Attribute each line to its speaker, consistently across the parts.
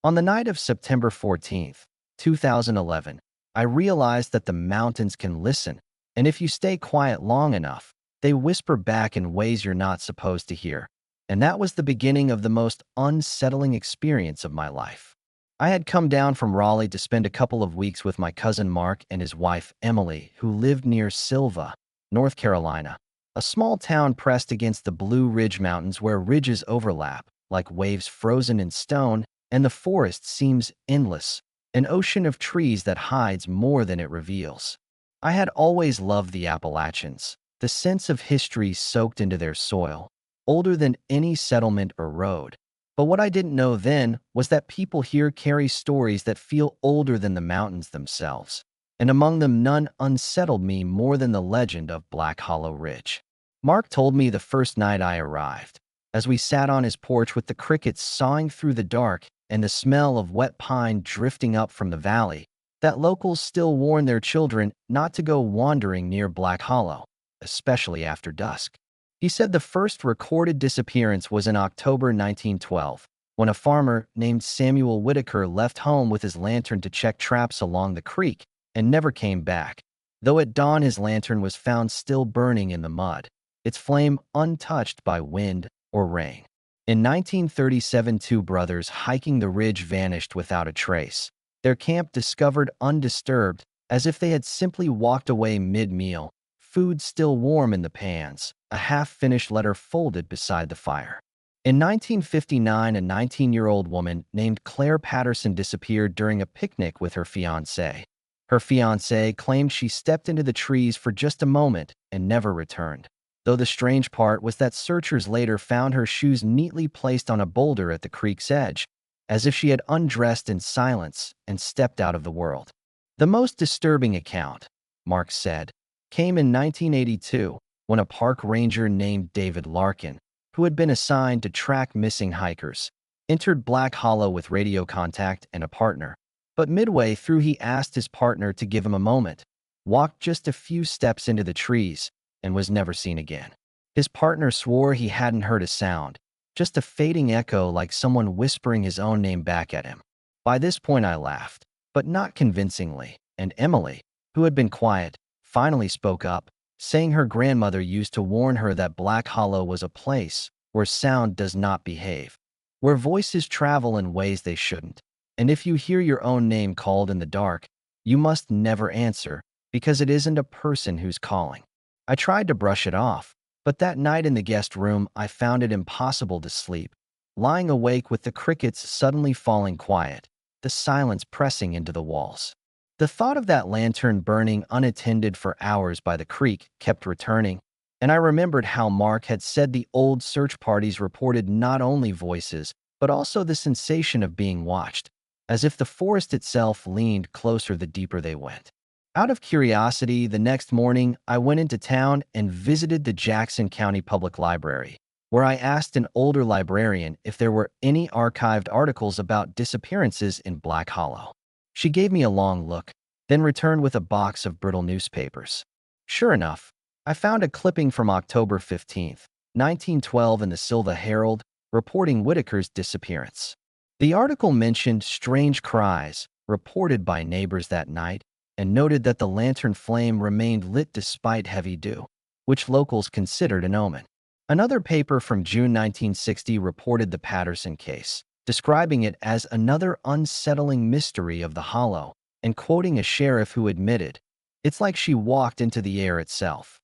Speaker 1: On the night of September 14th, 2011, I realized that the mountains can listen, and if you stay quiet long enough, they whisper back in ways you're not supposed to hear. And that was the beginning of the most unsettling experience of my life. I had come down from Raleigh to spend a couple of weeks with my cousin Mark and his wife Emily, who lived near Sylva, North Carolina, a small town pressed against the Blue Ridge Mountains where ridges overlap, like waves frozen in stone, and the forest seems endless, an ocean of trees that hides more than it reveals. I had always loved the Appalachians, the sense of history soaked into their soil, older than any settlement or road. But what I didn't know then was that people here carry stories that feel older than the mountains themselves, and among them none unsettled me more than the legend of Black Hollow Ridge. Mark told me the first night I arrived, as we sat on his porch with the crickets sawing through the dark and the smell of wet pine drifting up from the valley, that locals still warn their children not to go wandering near Black Hollow, especially after dusk. He said the first recorded disappearance was in October 1912, when a farmer named Samuel Whitaker left home with his lantern to check traps along the creek and never came back, though at dawn his lantern was found still burning in the mud, its flame untouched by wind or rain. In 1937, two brothers hiking the ridge vanished without a trace, their camp discovered undisturbed, as if they had simply walked away mid-meal, food still warm in the pans, a half-finished letter folded beside the fire. In 1959, a 19-year-old woman named Claire Patterson disappeared during a picnic with her fiancé. Her fiancé claimed she stepped into the trees for just a moment and never returned, though the strange part was that searchers later found her shoes neatly placed on a boulder at the creek's edge, as if she had undressed in silence and stepped out of the world. The most disturbing account, Mark said, came in 1982 when a park ranger named David Larkin, who had been assigned to track missing hikers, entered Black Hollow with radio contact and a partner. But midway through he asked his partner to give him a moment, walked just a few steps into the trees, and was never seen again. His partner swore he hadn't heard a sound, just a fading echo like someone whispering his own name back at him. By this point I laughed, but not convincingly, and Emily, who had been quiet, finally spoke up, saying her grandmother used to warn her that Black Hollow was a place where sound does not behave, where voices travel in ways they shouldn't, and if you hear your own name called in the dark, you must never answer, because it isn't a person who's calling. I tried to brush it off, but that night in the guest room I found it impossible to sleep, lying awake with the crickets suddenly falling quiet, the silence pressing into the walls. The thought of that lantern burning unattended for hours by the creek kept returning, and I remembered how Mark had said the old search parties reported not only voices, but also the sensation of being watched, as if the forest itself leaned closer the deeper they went. Out of curiosity, the next morning I went into town and visited the Jackson County Public Library, where I asked an older librarian if there were any archived articles about disappearances in Black Hollow. She gave me a long look, then returned with a box of brittle newspapers. Sure enough, I found a clipping from October 15th, 1912 in the Sylva Herald, reporting Whitaker's disappearance. The article mentioned strange cries reported by neighbors that night and noted that the lantern flame remained lit despite heavy dew, which locals considered an omen. Another paper from June 1960 reported the Patterson case, describing it as another unsettling mystery of the hollow, and quoting a sheriff who admitted, "It's like she walked into the air itself."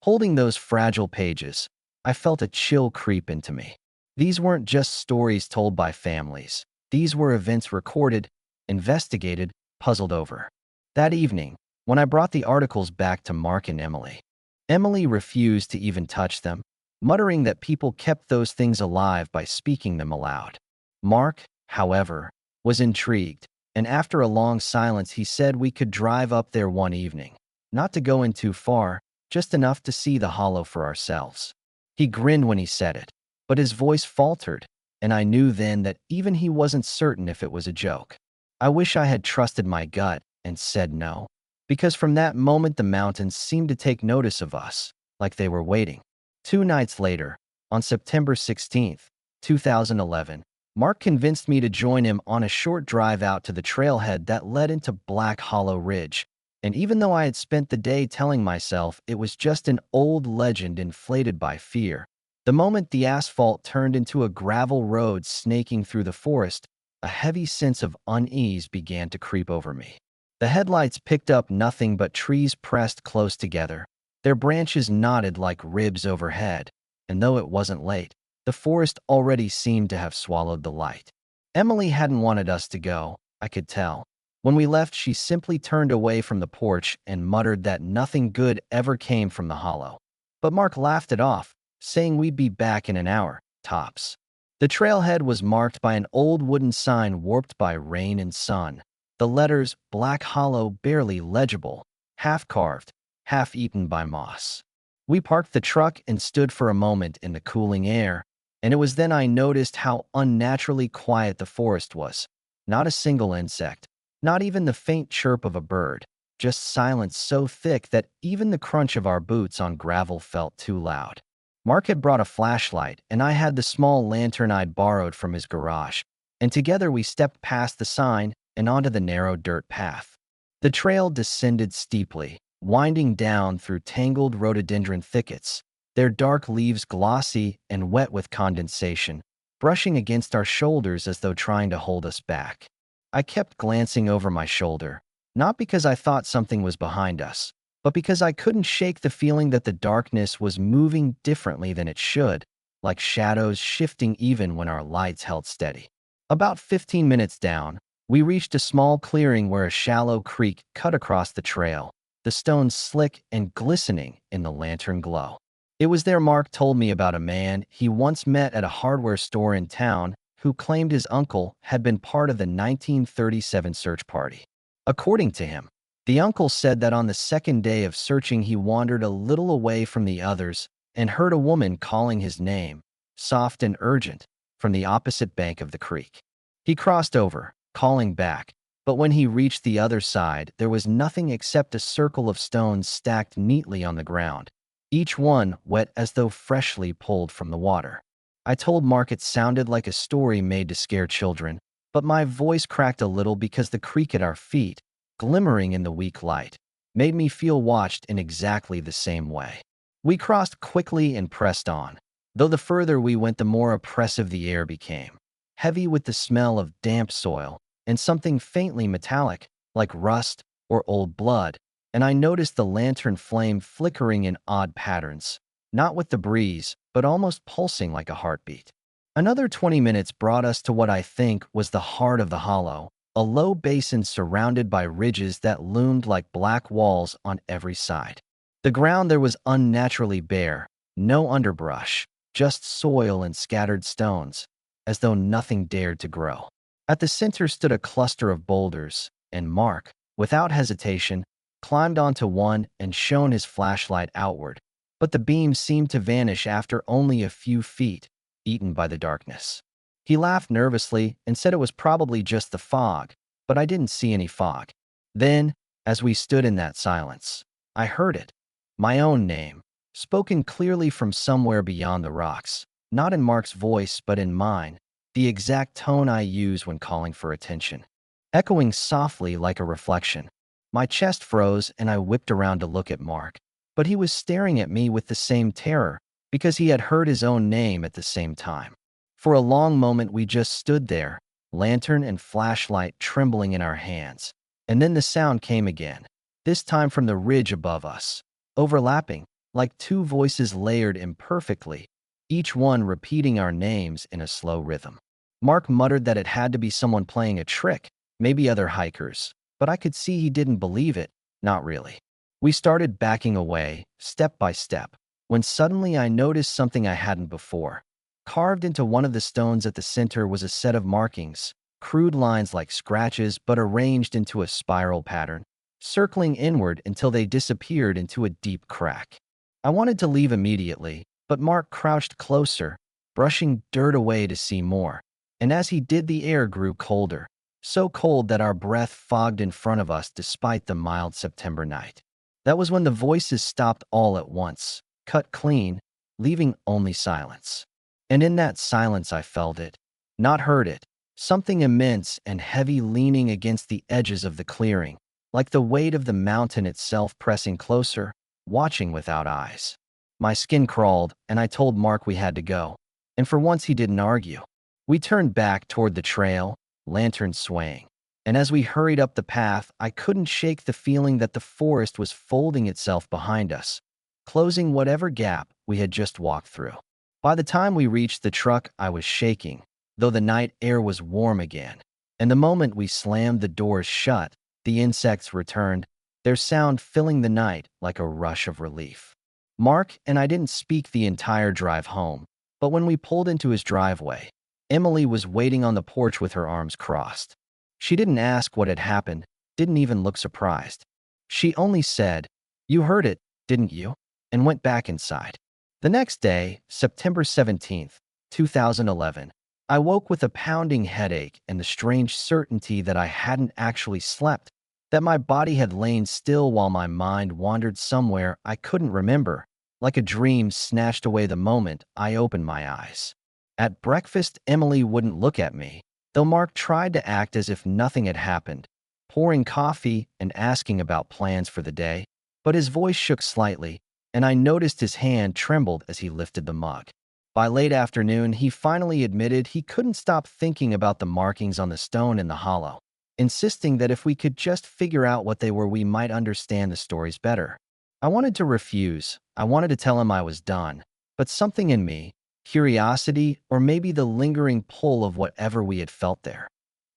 Speaker 1: Holding those fragile pages, I felt a chill creep into me. These weren't just stories told by families. These were events recorded, investigated, puzzled over. That evening, when I brought the articles back to Mark and Emily refused to even touch them, muttering that people kept those things alive by speaking them aloud. Mark, however, was intrigued, and after a long silence he said we could drive up there one evening, not to go in too far, just enough to see the hollow for ourselves. He grinned when he said it, but his voice faltered, and I knew then that even he wasn't certain if it was a joke. I wish I had trusted my gut and said no, because from that moment the mountains seemed to take notice of us, like they were waiting. 2 nights later, on September 16th, 2011, Mark convinced me to join him on a short drive out to the trailhead that led into Black Hollow Ridge, and even though I had spent the day telling myself it was just an old legend inflated by fear, the moment the asphalt turned into a gravel road snaking through the forest, a heavy sense of unease began to creep over me. The headlights picked up nothing but trees pressed close together, their branches knotted like ribs overhead, and though it wasn't late, the forest already seemed to have swallowed the light. Emily hadn't wanted us to go, I could tell. When we left, she simply turned away from the porch and muttered that nothing good ever came from the hollow. But Mark laughed it off, saying we'd be back in an hour, tops. The trailhead was marked by an old wooden sign warped by rain and sun. The letters Black Hollow barely legible, half carved, half eaten by moss. We parked the truck and stood for a moment in the cooling air, and it was then I noticed how unnaturally quiet the forest was. Not a single insect, not even the faint chirp of a bird, just silence so thick that even the crunch of our boots on gravel felt too loud. Mark had brought a flashlight, and I had the small lantern I'd borrowed from his garage, and together we stepped past the sign and onto the narrow dirt path. The trail descended steeply, winding down through tangled rhododendron thickets, their dark leaves glossy and wet with condensation, brushing against our shoulders as though trying to hold us back. I kept glancing over my shoulder, not because I thought something was behind us, but because I couldn't shake the feeling that the darkness was moving differently than it should, like shadows shifting even when our lights held steady. About 15 minutes down, we reached a small clearing where a shallow creek cut across the trail, the stones slick and glistening in the lantern glow. It was there Mark told me about a man he once met at a hardware store in town who claimed his uncle had been part of the 1937 search party. According to him, the uncle said that on the second day of searching he wandered a little away from the others and heard a woman calling his name, soft and urgent, from the opposite bank of the creek. He crossed over, calling back, but when he reached the other side, there was nothing except a circle of stones stacked neatly on the ground, each one wet as though freshly pulled from the water. I told Mark it sounded like a story made to scare children, but my voice cracked a little because the creek at our feet, glimmering in the weak light, made me feel watched in exactly the same way. We crossed quickly and pressed on, though the further we went the more oppressive the air became, heavy with the smell of damp soil and something faintly metallic, like rust or old blood, and I noticed the lantern flame flickering in odd patterns, not with the breeze, but almost pulsing like a heartbeat. Another 20 minutes brought us to what I think was the heart of the hollow, a low basin surrounded by ridges that loomed like black walls on every side. The ground there was unnaturally bare, no underbrush, just soil and scattered stones, as though nothing dared to grow. At the center stood a cluster of boulders, and Mark, without hesitation, climbed onto one and shone his flashlight outward, but the beam seemed to vanish after only a few feet, eaten by the darkness. He laughed nervously and said it was probably just the fog, but I didn't see any fog. Then, as we stood in that silence, I heard it, my own name, spoken clearly from somewhere beyond the rocks, not in Mark's voice but in mine, the exact tone I use when calling for attention, echoing softly like a reflection. My chest froze and I whipped around to look at Mark, but he was staring at me with the same terror because he had heard his own name at the same time. For a long moment we just stood there, lantern and flashlight trembling in our hands, and then the sound came again, this time from the ridge above us, overlapping, like two voices layered imperfectly, each one repeating our names in a slow rhythm. Mark muttered that it had to be someone playing a trick, maybe other hikers, but I could see he didn't believe it, not really. We started backing away, step by step, when suddenly I noticed something I hadn't before. Carved into one of the stones at the center was a set of markings, crude lines like scratches but arranged into a spiral pattern, circling inward until they disappeared into a deep crack. I wanted to leave immediately, but Mark crouched closer, brushing dirt away to see more, and as he did the air grew colder, so cold that our breath fogged in front of us despite the mild September night. That was when the voices stopped all at once, cut clean, leaving only silence. And in that silence I felt it, not heard it. Something immense and heavy leaning against the edges of the clearing, like the weight of the mountain itself pressing closer, watching without eyes. My skin crawled, and I told Mark we had to go. And for once he didn't argue. We turned back toward the trail, lanterns swaying. And as we hurried up the path, I couldn't shake the feeling that the forest was folding itself behind us, closing whatever gap we had just walked through. By the time we reached the truck, I was shaking, though the night air was warm again. And the moment we slammed the doors shut, the insects returned, their sound filling the night like a rush of relief. Mark and I didn't speak the entire drive home, but when we pulled into his driveway, Emily was waiting on the porch with her arms crossed. She didn't ask what had happened, didn't even look surprised. She only said, "You heard it, didn't you?" and went back inside. The next day, September 17th, 2011, I woke with a pounding headache and the strange certainty that I hadn't actually slept, that my body had lain still while my mind wandered somewhere I couldn't remember, like a dream snatched away the moment I opened my eyes. At breakfast, Emily wouldn't look at me, though Mark tried to act as if nothing had happened, pouring coffee and asking about plans for the day, but his voice shook slightly, and I noticed his hand trembled as he lifted the mug. By late afternoon, he finally admitted he couldn't stop thinking about the markings on the stone in the hollow, insisting that if we could just figure out what they were, we might understand the stories better. I wanted to refuse. I wanted to tell him I was done, but something in me, curiosity or maybe the lingering pull of whatever we had felt there,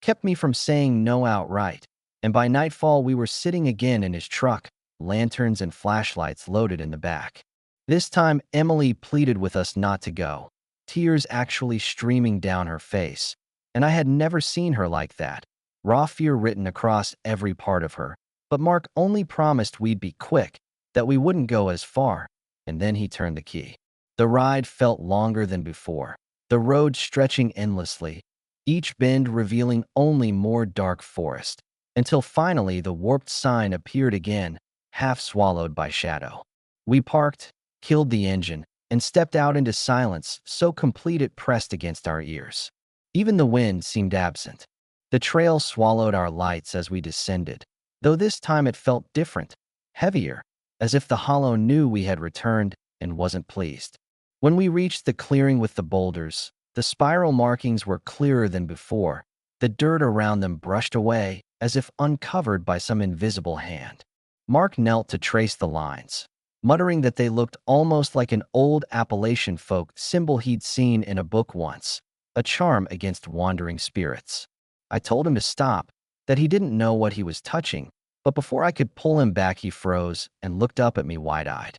Speaker 1: kept me from saying no outright. And by nightfall, we were sitting again in his truck, lanterns and flashlights loaded in the back. This time, Emily pleaded with us not to go, tears actually streaming down her face. And I had never seen her like that, raw fear written across every part of her. But Mark only promised we'd be quick, that we wouldn't go as far, and then he turned the key. The ride felt longer than before, the road stretching endlessly, each bend revealing only more dark forest, until finally the warped sign appeared again, half swallowed by shadow. We parked, killed the engine, and stepped out into silence so complete it pressed against our ears. Even the wind seemed absent. The trail swallowed our lights as we descended, though this time it felt different, heavier, as if the hollow knew we had returned and wasn't pleased. When we reached the clearing with the boulders, the spiral markings were clearer than before, the dirt around them brushed away as if uncovered by some invisible hand. Mark knelt to trace the lines, muttering that they looked almost like an old Appalachian folk symbol he'd seen in a book once, a charm against wandering spirits. I told him to stop, that he didn't know what he was touching, but before I could pull him back he froze and looked up at me wide-eyed.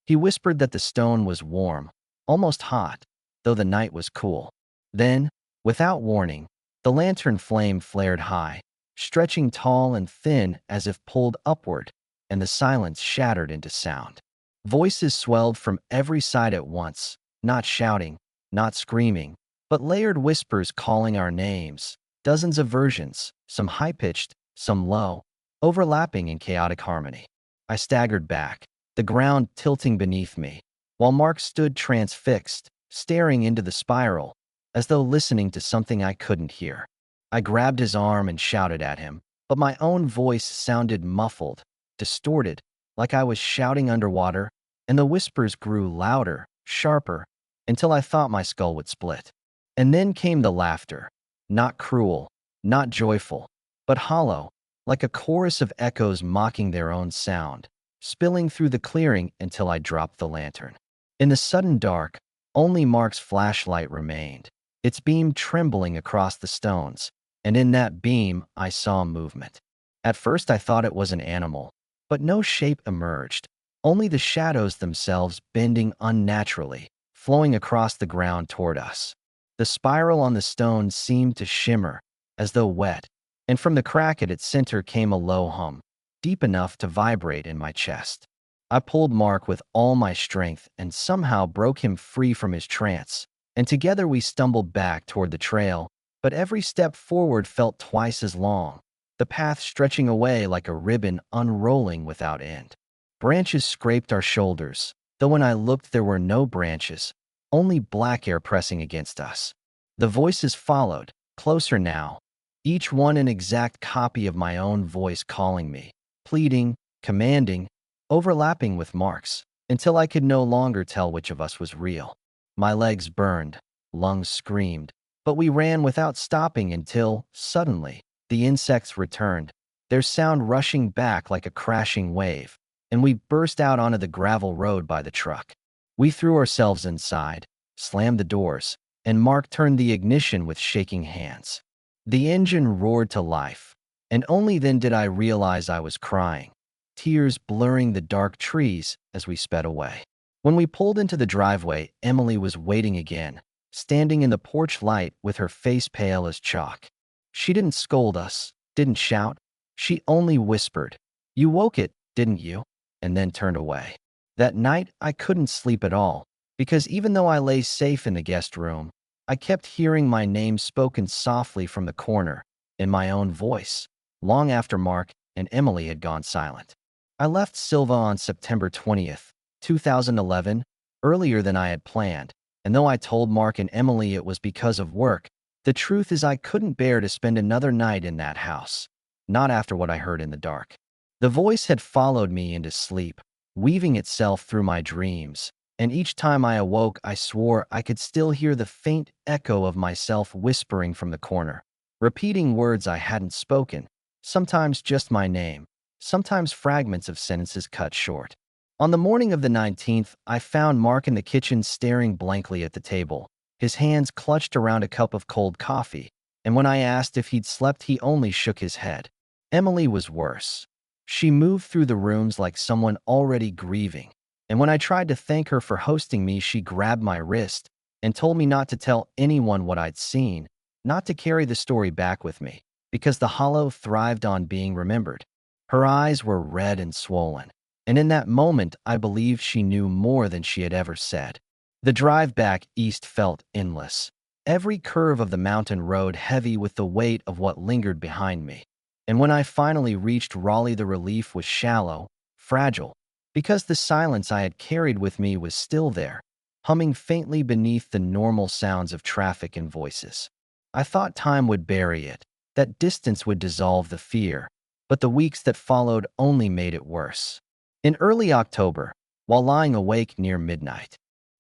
Speaker 1: He whispered that the stone was warm, almost hot, though the night was cool. Then, without warning, the lantern flame flared high, stretching tall and thin as if pulled upward, and the silence shattered into sound. Voices swelled from every side at once, not shouting, not screaming, but layered whispers calling our names, dozens of versions, some high-pitched, some low, overlapping in chaotic harmony. I staggered back, the ground tilting beneath me, while Mark stood transfixed, staring into the spiral, as though listening to something I couldn't hear. I grabbed his arm and shouted at him, but my own voice sounded muffled, distorted, like I was shouting underwater, and the whispers grew louder, sharper, until I thought my skull would split. And then came the laughter, not cruel, not joyful, but hollow, like a chorus of echoes mocking their own sound, spilling through the clearing until I dropped the lantern. In the sudden dark, only Mark's flashlight remained, its beam trembling across the stones, and in that beam I saw movement. At first I thought it was an animal, but no shape emerged, only the shadows themselves bending unnaturally, flowing across the ground toward us. The spiral on the stone seemed to shimmer, as though wet, and from the crack at its center came a low hum, deep enough to vibrate in my chest. I pulled Mark with all my strength and somehow broke him free from his trance, and together we stumbled back toward the trail, but every step forward felt twice as long, the path stretching away like a ribbon unrolling without end. Branches scraped our shoulders, though when I looked there were no branches, only black air pressing against us. The voices followed, closer now, each one an exact copy of my own voice calling me, pleading, commanding, overlapping with Mark's, until I could no longer tell which of us was real. My legs burned, lungs screamed, but we ran without stopping until, suddenly, the insects returned, their sound rushing back like a crashing wave, and we burst out onto the gravel road by the truck. We threw ourselves inside, slammed the doors, and Mark turned the ignition with shaking hands. The engine roared to life, and only then did I realize I was crying, tears blurring the dark trees as we sped away. When we pulled into the driveway, Emily was waiting again, standing in the porch light with her face pale as chalk. She didn't scold us, didn't shout. She only whispered, "You woke it, didn't you?" and then turned away. That night, I couldn't sleep at all, because even though I lay safe in the guest room, I kept hearing my name spoken softly from the corner, in my own voice, long after Mark and Emily had gone silent. I left Sylva on September 20th, 2011, earlier than I had planned, and though I told Mark and Emily it was because of work, the truth is I couldn't bear to spend another night in that house, not after what I heard in the dark. The voice had followed me into sleep, weaving itself through my dreams, and each time I awoke I swore I could still hear the faint echo of myself whispering from the corner, repeating words I hadn't spoken, sometimes just my name, sometimes fragments of sentences cut short. On the morning of the 19th, I found Mark in the kitchen staring blankly at the table, his hands clutched around a cup of cold coffee, and when I asked if he'd slept he only shook his head. Emily was worse. She moved through the rooms like someone already grieving, and when I tried to thank her for hosting me, she grabbed my wrist and told me not to tell anyone what I'd seen, not to carry the story back with me, because the hollow thrived on being remembered. Her eyes were red and swollen, and in that moment I believed she knew more than she had ever said. The drive back east felt endless, every curve of the mountain road heavy with the weight of what lingered behind me. And when I finally reached Raleigh, the relief was shallow, fragile, because the silence I had carried with me was still there, humming faintly beneath the normal sounds of traffic and voices. I thought time would bury it, that distance would dissolve the fear, but the weeks that followed only made it worse. In early October, while lying awake near midnight,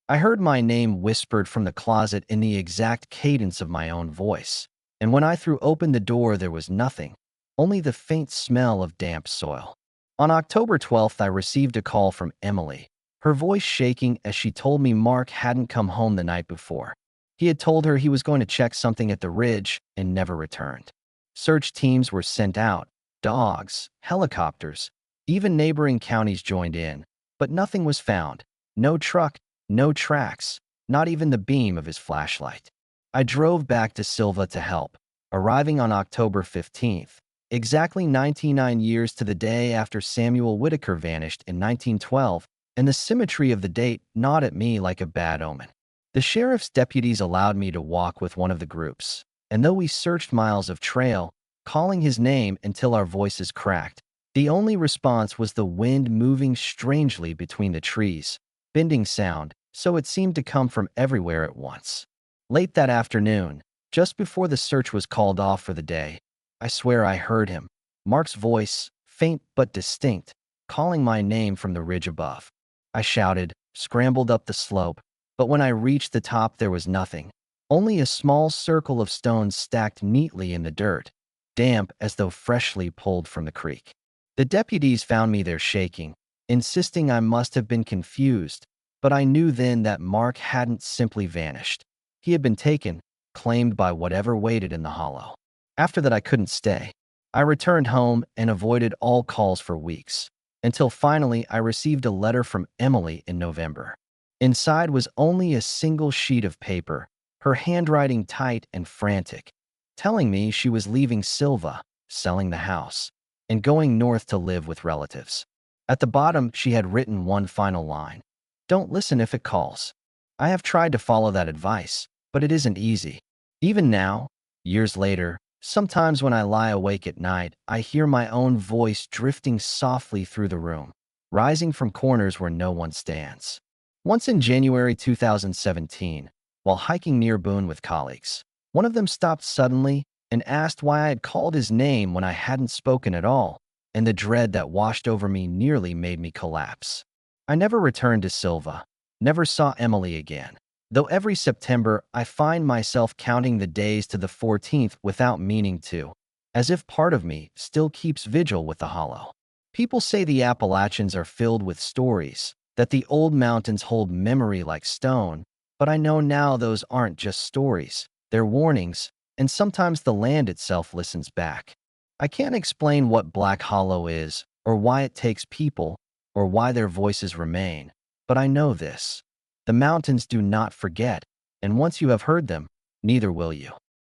Speaker 1: I heard my name whispered from the closet in the exact cadence of my own voice, and when I threw open the door there was nothing, only the faint smell of damp soil. On October 12th, I received a call from Emily, her voice shaking as she told me Mark hadn't come home the night before. He had told her he was going to check something at the ridge and never returned. Search teams were sent out, dogs, helicopters, even neighboring counties joined in, but nothing was found. No truck, no tracks, not even the beam of his flashlight. I drove back to Sylva to help, arriving on October 15th. Exactly 99 years to the day after Samuel Whitaker vanished in 1912, and the symmetry of the date gnawed at me like a bad omen. The sheriff's deputies allowed me to walk with one of the groups, and though we searched miles of trail, calling his name until our voices cracked, the only response was the wind moving strangely between the trees, bending sound, so it seemed to come from everywhere at once. Late that afternoon, just before the search was called off for the day, I swear I heard him, Mark's voice, faint but distinct, calling my name from the ridge above. I shouted, scrambled up the slope, but when I reached the top there was nothing, only a small circle of stones stacked neatly in the dirt, damp as though freshly pulled from the creek. The deputies found me there shaking, insisting I must have been confused, but I knew then that Mark hadn't simply vanished. He had been taken, claimed by whatever waited in the hollow. After that I couldn't stay. I returned home and avoided all calls for weeks, until finally I received a letter from Emily in November. Inside was only a single sheet of paper, her handwriting tight and frantic, telling me she was leaving Sylva, selling the house, and going north to live with relatives. At the bottom she had written one final line: "Don't listen if it calls." I have tried to follow that advice, but it isn't easy. Even now, years later, sometimes when I lie awake at night, I hear my own voice drifting softly through the room, rising from corners where no one stands. Once in January 2017, while hiking near Boone with colleagues, One of them stopped suddenly and asked why I had called his name when I hadn't spoken at all, and the dread that washed over me nearly made me collapse. I never returned to Sylva, never saw Emily again, though every September I find myself counting the days to the 14th without meaning to, as if part of me still keeps vigil with the hollow. People say the Appalachians are filled with stories, that the old mountains hold memory like stone, but I know now those aren't just stories, they're warnings, and sometimes the land itself listens back. I can't explain what Black Hollow is, or why it takes people, or why their voices remain, but I know this. The mountains do not forget, and once you have heard them, neither will you.